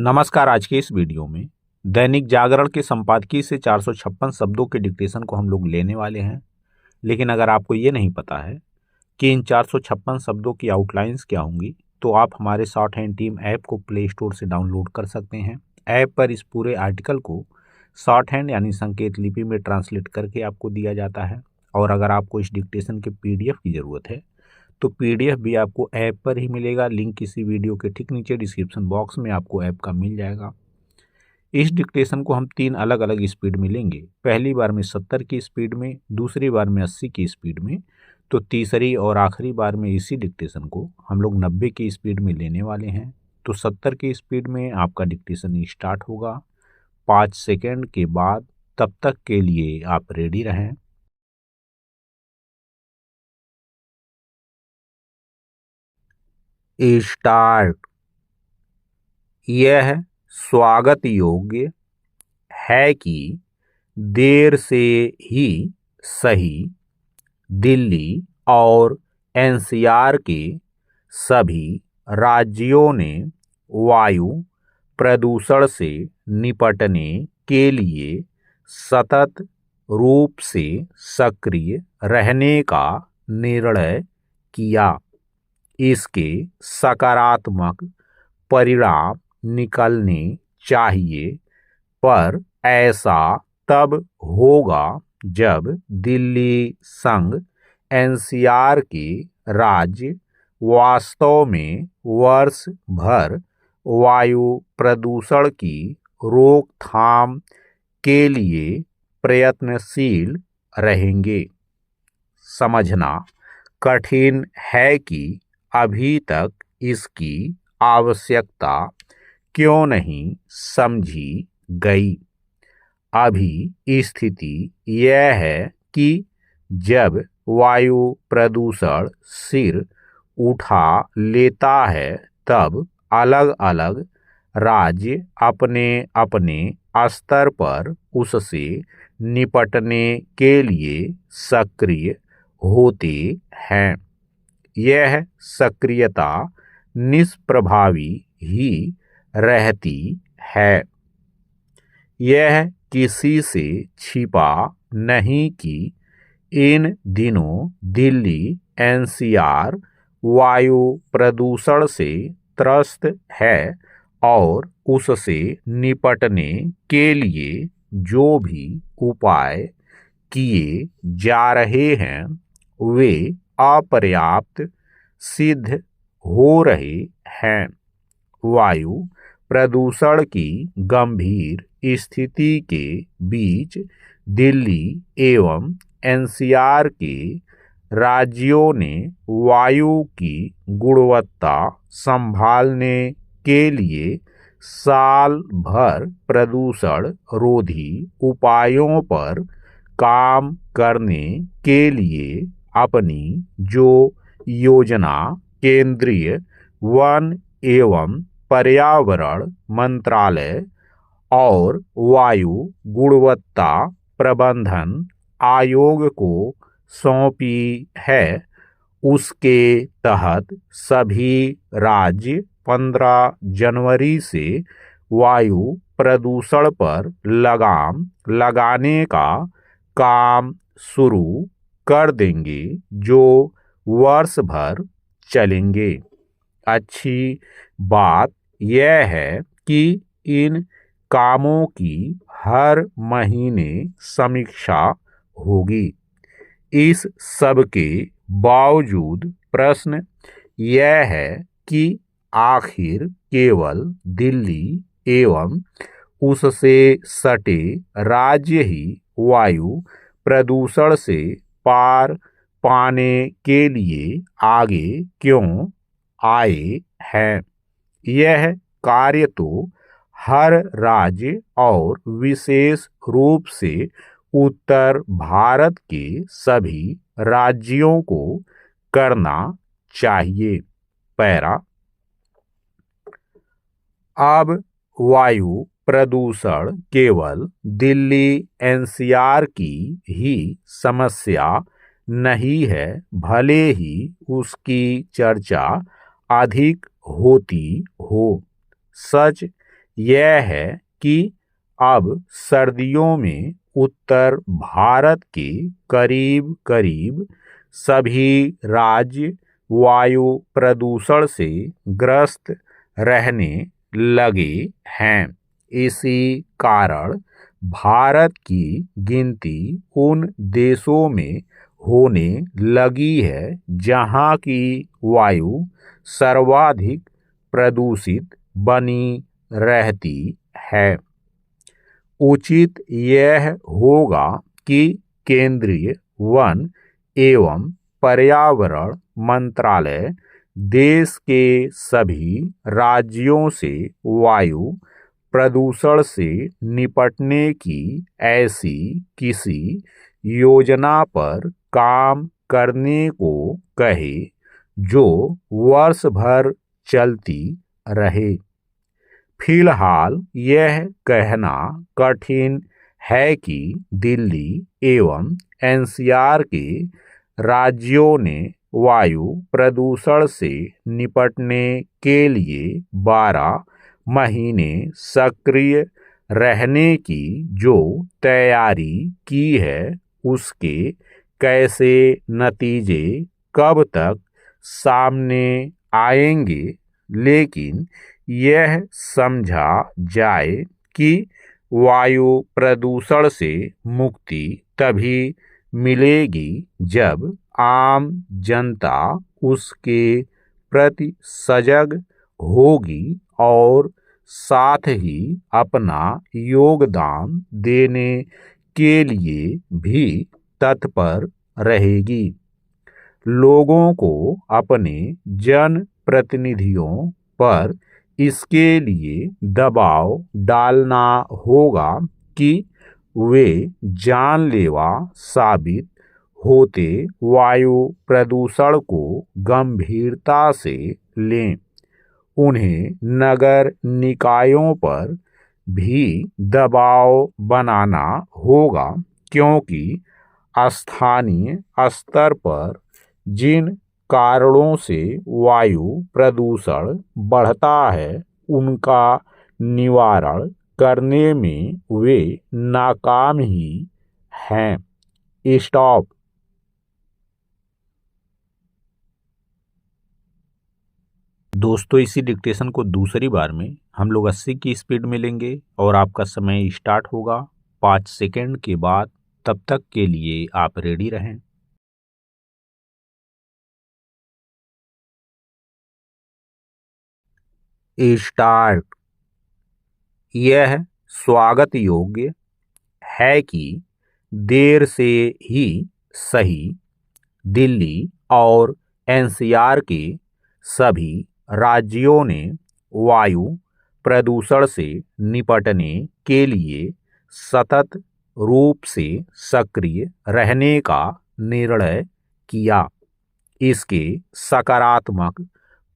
नमस्कार। आज के इस वीडियो में दैनिक जागरण के संपादकीय से 456 शब्दों के डिक्टेशन को हम लोग लेने वाले हैं। लेकिन अगर आपको ये नहीं पता है कि इन 456 शब्दों की आउटलाइंस क्या होंगी, तो आप हमारे शॉर्ट हैंड टीम ऐप को प्ले स्टोर से डाउनलोड कर सकते हैं। ऐप पर इस पूरे आर्टिकल को शॉर्ट हैंड यानी संकेत लिपि में ट्रांसलेट करके आपको दिया जाता है। और अगर आपको इस डिक्टेशन के PDF की ज़रूरत है तो PDF भी आपको ऐप पर ही मिलेगा। लिंक किसी वीडियो के ठीक नीचे डिस्क्रिप्शन बॉक्स में आपको ऐप का मिल जाएगा। इस डिक्टेशन को हम 3 अलग अलग स्पीड में लेंगे। पहली बार में 70 की स्पीड में, दूसरी बार में 80 की स्पीड में, तो तीसरी और आखिरी बार में इसी डिक्टेशन को हम लोग 90 की स्पीड में लेने वाले हैं। तो 70 की स्पीड में आपका डिक्टेशन स्टार्ट होगा 5 सेकेंड के बाद। तब तक के लिए आप रेडी रहें। स्टार्ट। यह स्वागत योग्य है कि देर से ही सही दिल्ली और NCR के सभी राज्यों ने वायु प्रदूषण से निपटने के लिए सतत रूप से सक्रिय रहने का निर्णय किया। इसके सकारात्मक परिणाम निकलने चाहिए, पर ऐसा तब होगा जब दिल्ली संग NCR के राज्य वास्तव में वर्ष भर वायु प्रदूषण की रोकथाम के लिए प्रयत्नशील रहेंगे। समझना कठिन है कि अभी तक इसकी आवश्यकता क्यों नहीं समझी गई। अभी स्थिति यह है कि जब वायु प्रदूषण सिर उठा लेता है, तब अलग अलग राज्य अपने अपने स्तर पर उससे निपटने के लिए सक्रिय होते हैं। यह सक्रियता निष्प्रभावी ही रहती है। यह किसी से छिपा नहीं कि इन दिनों दिल्ली NCR वायु प्रदूषण से त्रस्त है और उससे निपटने के लिए जो भी उपाय किए जा रहे हैं वे अपर्याप्त सिद्ध हो रहे हैं। वायु प्रदूषण की गंभीर स्थिति के बीच दिल्ली एवं NCR के राज्यों ने वायु की गुणवत्ता संभालने के लिए साल भर प्रदूषण रोधी उपायों पर काम करने के लिए अपनी जो योजना केंद्रीय वन एवं पर्यावरण मंत्रालय और वायु गुणवत्ता प्रबंधन आयोग को सौंपी है, उसके तहत सभी राज्य 15 जनवरी से वायु प्रदूषण पर लगाम लगाने का काम शुरू कर देंगे, जो वर्ष भर चलेंगे। अच्छी बात यह है कि इन कामों की हर महीने समीक्षा होगी। इस सब के बावजूद प्रश्न यह है कि आखिर केवल दिल्ली एवं उससे सटे राज्य ही वायु प्रदूषण से पार पाने के लिए आगे क्यों आए हैं। यह कार्य तो हर राज्य और विशेष रूप से उत्तर भारत के सभी राज्यों को करना चाहिए। पैरा। अब वायु प्रदूषण केवल दिल्ली NCR की ही समस्या नहीं है, भले ही उसकी चर्चा अधिक होती हो। सच यह है कि अब सर्दियों में उत्तर भारत के करीब करीब सभी राज्य वायु प्रदूषण से ग्रस्त रहने लगे हैं। इसी कारण भारत की गिनती उन देशों में होने लगी है जहां की वायु सर्वाधिक प्रदूषित बनी रहती है। उचित यह होगा कि केंद्रीय वन एवं पर्यावरण मंत्रालय देश के सभी राज्यों से वायु प्रदूषण से निपटने की ऐसी किसी योजना पर काम करने को कहे जो वर्ष भर चलती रहे। फिलहाल यह कहना कठिन है कि दिल्ली एवं एनसीआर के राज्यों ने वायु प्रदूषण से निपटने के लिए 12 महीने सक्रिय रहने की जो तैयारी की है उसके कैसे नतीजे कब तक सामने आएंगे, लेकिन यह समझा जाए कि वायु प्रदूषण से मुक्ति तभी मिलेगी जब आम जनता उसके प्रति सजग होगी और साथ ही अपना योगदान देने के लिए भी तत्पर रहेगी। लोगों को अपने जनप्रतिनिधियों पर इसके लिए दबाव डालना होगा कि वे जानलेवा साबित होते वायु प्रदूषण को गंभीरता से लें। उन्हें नगर निकायों पर भी दबाव बनाना होगा क्योंकि स्थानीय स्तर पर जिन कारणों से वायु प्रदूषण बढ़ता है उनका निवारण करने में वे नाकाम ही हैं। स्टॉप। दोस्तों, इसी डिक्टेशन को दूसरी बार में हम लोग 80 की स्पीड में लेंगे और आपका समय स्टार्ट होगा 5 सेकेंड के बाद। तब तक के लिए आप रेडी रहें। स्टार्ट। यह स्वागत योग्य है कि देर से ही सही दिल्ली और एनसीआर के सभी राज्यों ने वायु प्रदूषण से निपटने के लिए सतत रूप से सक्रिय रहने का निर्णय किया। इसके सकारात्मक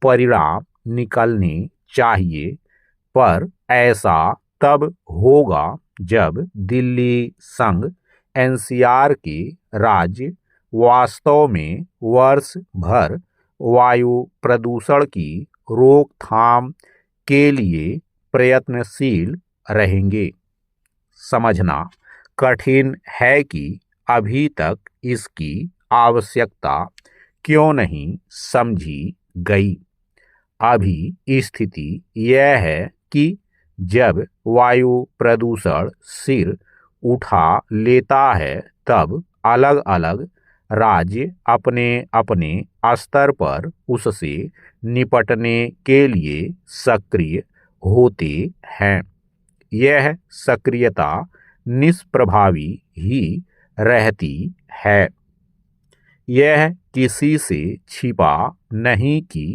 परिणाम निकलने चाहिए, पर ऐसा तब होगा जब दिल्ली संग एनसीआर के राज्य वास्तव में वर्ष भर वायु प्रदूषण की रोकथाम के लिए प्रयत्नशील रहेंगे। समझना कठिन है कि अभी तक इसकी आवश्यकता क्यों नहीं समझी गई। अभी स्थिति यह है कि जब वायु प्रदूषण सिर उठा लेता है तब अलग अलग राज्य अपने अपने स्तर पर उससे निपटने के लिए सक्रिय होते हैं। यह सक्रियता निष्प्रभावी ही रहती है। यह किसी से छिपा नहीं कि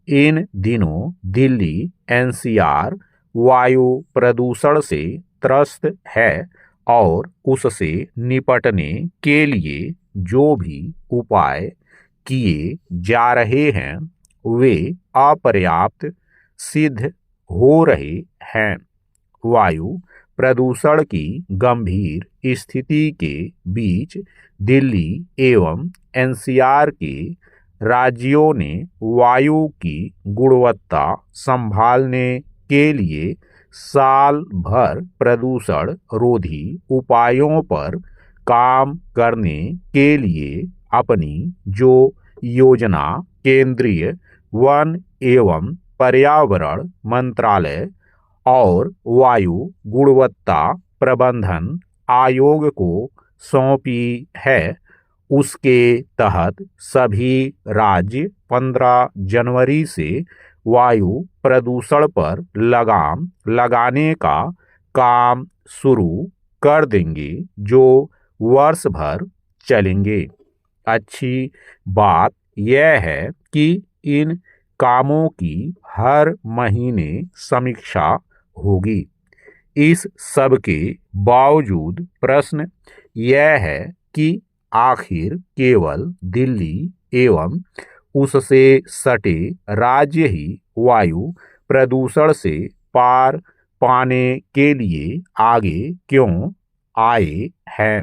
इन दिनों दिल्ली एनसीआर वायु प्रदूषण से त्रस्त है और उससे निपटने के लिए जो भी उपाय किए जा रहे हैं वे अपर्याप्त सिद्ध हो रहे हैं। वायु प्रदूषण की गंभीर स्थिति के बीच दिल्ली एवं एनसीआर के राज्यों ने वायु की गुणवत्ता संभालने के लिए साल भर प्रदूषण रोधी उपायों पर काम करने के लिए अपनी जो योजना केंद्रीय वन एवं पर्यावरण मंत्रालय और वायु गुणवत्ता प्रबंधन आयोग को सौंपी है, उसके तहत सभी राज्य 15 जनवरी से वायु प्रदूषण पर लगाम लगाने का काम शुरू कर देंगे, जो वर्ष भर चलेंगे। अच्छी बात यह है कि इन कामों की हर महीने समीक्षा होगी। इस सब के बावजूद प्रश्न यह है कि आखिर केवल दिल्ली एवं उससे सटे राज्य ही वायु प्रदूषण से पार पाने के लिए आगे क्यों आए हैं।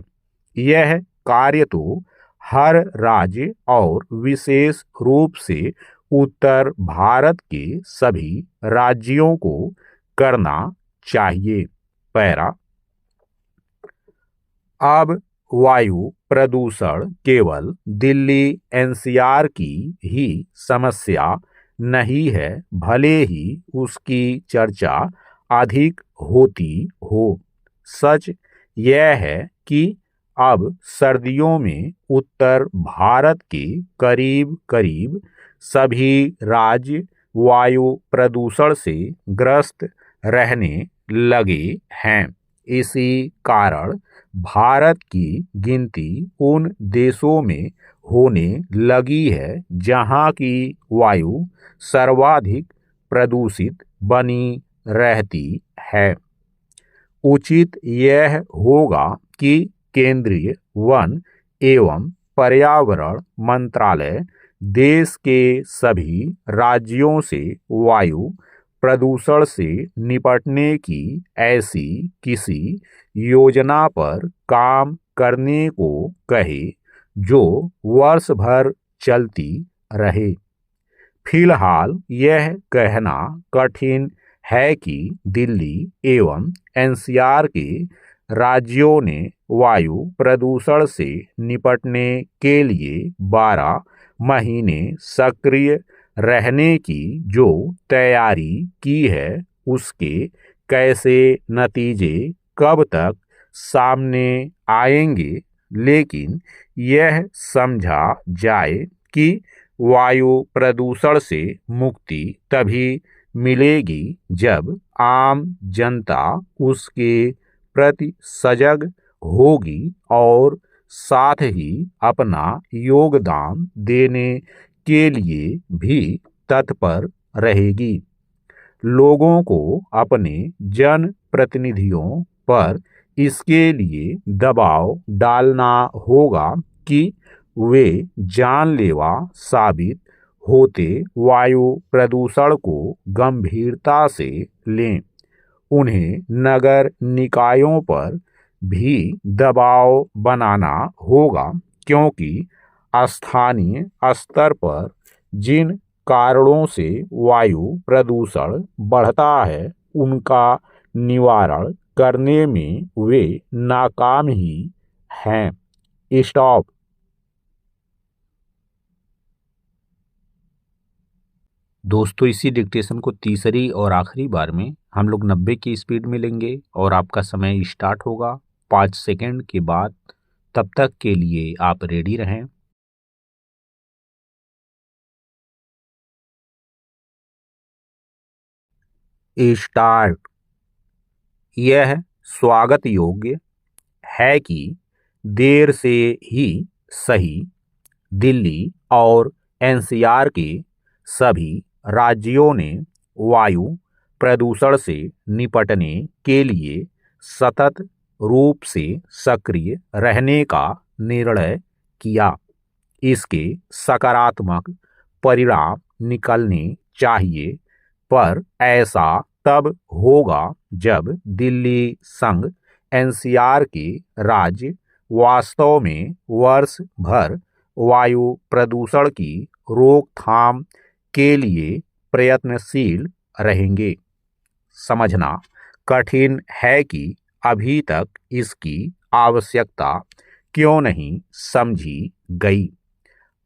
यह कार्य तो हर राज्य और विशेष रूप से उत्तर भारत के सभी राज्यों को करना चाहिए। पैरा। अब वायु प्रदूषण केवल दिल्ली एनसीआर की ही समस्या नहीं है, भले ही उसकी चर्चा अधिक होती हो। सच यह है कि अब सर्दियों में उत्तर भारत के करीब करीब सभी राज्य वायु प्रदूषण से ग्रस्त रहने लगे हैं। इसी कारण भारत की गिनती उन देशों में होने लगी है जहां की वायु सर्वाधिक प्रदूषित बनी रहती है। उचित यह होगा कि केंद्रीय वन एवं पर्यावरण मंत्रालय देश के सभी राज्यों से वायु प्रदूषण से निपटने की ऐसी किसी योजना पर काम करने को कहे जो वर्ष भर चलती रहे। फिलहाल यह कहना कठिन है कि दिल्ली एवं एनसीआर के राज्यों ने वायु प्रदूषण से निपटने के लिए 12 महीने सक्रिय रहने की जो तैयारी की है, उसके कैसे नतीजे कब तक सामने आएंगे, लेकिन यह समझा जाए कि वायु प्रदूषण से मुक्ति तभी मिलेगी जब आम जनता उसके प्रति सजग होगी और साथ ही अपना योगदान देने के लिए भी तत्पर रहेगी। लोगों को अपने जन प्रतिनिधियों पर इसके लिए दबाव डालना होगा कि वे जानलेवा साबित होते वायु प्रदूषण को गंभीरता से लें। उन्हें नगर निकायों पर भी दबाव बनाना होगा, क्योंकि स्थानीय स्तर पर जिन कारणों से वायु प्रदूषण बढ़ता है, उनका निवारण करने में वे नाकाम ही हैं। स्टॉप। दोस्तों, इसी डिक्टेशन को तीसरी और आखिरी बार में हम लोग 90 की स्पीड में लेंगे और आपका समय स्टार्ट होगा 5 सेकंड के बाद। तब तक के लिए आप रेडी रहें। स्टार्ट। यह स्वागत योग्य है कि देर से ही सही दिल्ली और एनसीआर के सभी राज्यों ने वायु प्रदूषण से निपटने के लिए सतत रूप से सक्रिय रहने का निर्णय किया। इसके सकारात्मक परिणाम निकलने चाहिए, पर ऐसा तब होगा जब दिल्ली संग एनसीआर के राज्य वास्तव में वर्ष भर वायु प्रदूषण की रोकथाम के लिए प्रयत्नशील रहेंगे। समझना, कठिन है कि अभी तक इसकी आवश्यकता क्यों नहीं समझी गई।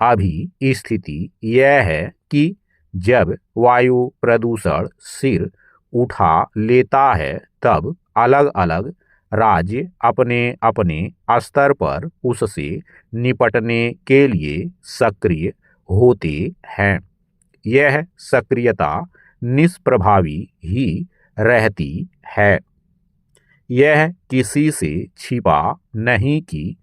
अभी स्थिति यह है कि जब वायु प्रदूषण सिर उठा लेता है तब अलग अलग राज्य अपने अपने स्तर पर उससे निपटने के लिए सक्रिय होते हैं। यह सक्रियता निष्प्रभावी ही रहती है। यह किसी से छिपा नहीं कि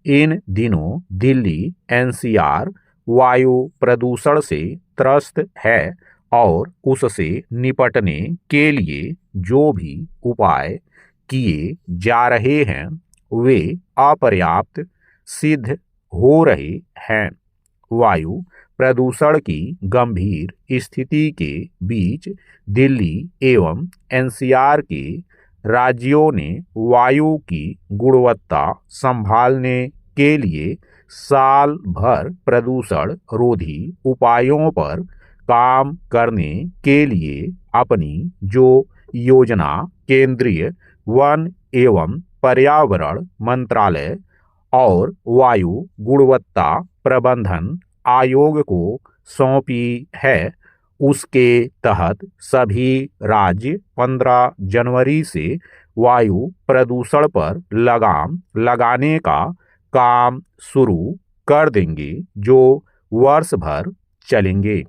इन दिनों दिल्ली एनसीआर वायु प्रदूषण से त्रस्त है और उससे निपटने के लिए जो भी उपाय किए जा रहे हैं वे अपर्याप्त सिद्ध हो रहे हैं। वायु प्रदूषण की गंभीर स्थिति के बीच दिल्ली एवं एनसीआर के राज्यों ने वायु की गुणवत्ता संभालने के लिए साल भर प्रदूषण रोधी उपायों पर काम करने के लिए अपनी जो योजना केंद्रीय वन एवं पर्यावरण मंत्रालय और वायु गुणवत्ता प्रबंधन आयोग को सौंपी है उसके तहत सभी राज्य 15 जनवरी से वायु प्रदूषण पर लगाम लगाने का काम शुरू कर देंगे जो वर्ष भर चलेंगे।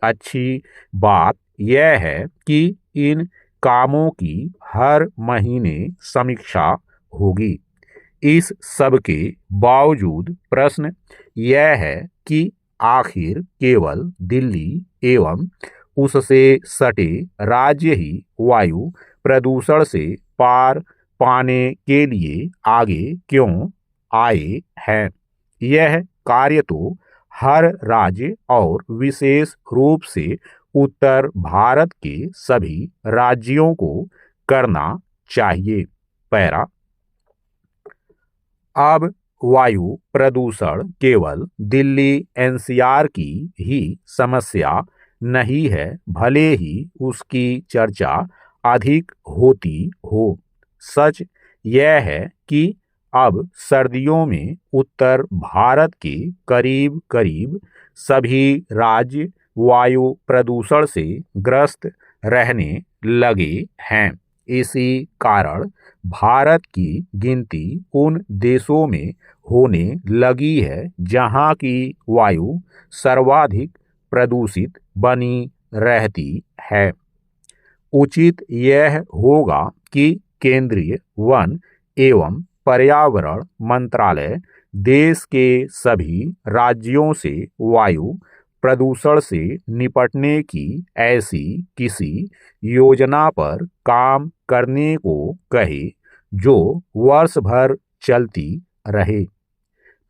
अच्छी बात यह है कि इन कामों की हर महीने समीक्षा होगी। इस सब के बावजूद प्रश्न यह है कि आखिर केवल दिल्ली एवं उससे सटे राज्य ही वायु प्रदूषण से पार पाने के लिए आगे क्यों आए हैं। यह कार्य तो हर राज्य और विशेष रूप से उत्तर भारत के सभी राज्यों को करना चाहिए। पैरा अब वायु प्रदूषण केवल दिल्ली एनसीआर की ही समस्या नहीं है, भले ही उसकी चर्चा अधिक होती हो। सच यह है कि अब सर्दियों में उत्तर भारत के करीब करीब सभी राज्य वायु प्रदूषण से ग्रस्त रहने लगे हैं। इसी कारण भारत की गिनती उन देशों में होने लगी है जहां की वायु सर्वाधिक प्रदूषित बनी रहती है। उचित यह होगा कि केंद्रीय वन एवं पर्यावरण मंत्रालय देश के सभी राज्यों से वायु प्रदूषण से निपटने की ऐसी किसी योजना पर काम करने को कहे जो वर्ष भर चलती रहे।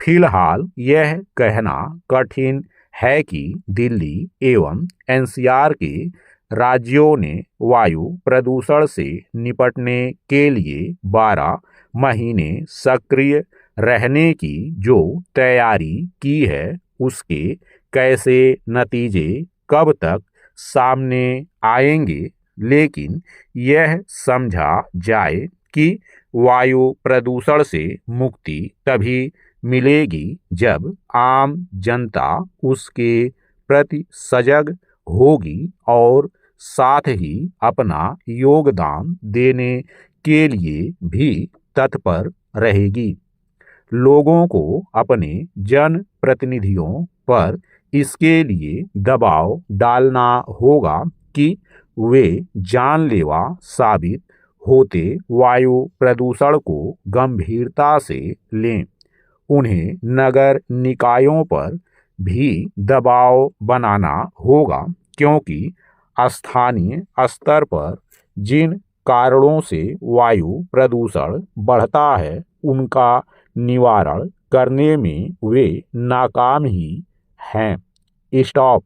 फिलहाल यह कहना कठिन है कि दिल्ली एवं एनसीआर के राज्यों ने वायु प्रदूषण से निपटने के लिए 12 महीने सक्रिय रहने की जो तैयारी की है उसके कैसे नतीजे कब तक सामने आएंगे, लेकिन यह समझा जाए कि वायु प्रदूषण से मुक्ति तभी मिलेगी जब आम जनता उसके प्रति सजग होगी और साथ ही अपना योगदान देने के लिए भी तत्पर रहेगी। लोगों को अपने जनप्रतिनिधियों पर इसके लिए दबाव डालना होगा कि वे जानलेवा साबित होते वायु प्रदूषण को गंभीरता से लें। उन्हें नगर निकायों पर भी दबाव बनाना होगा क्योंकि स्थानीय स्तर पर जिन कारणों से वायु प्रदूषण बढ़ता है उनका निवारण करने में वे नाकाम ही हैं। स्टॉप।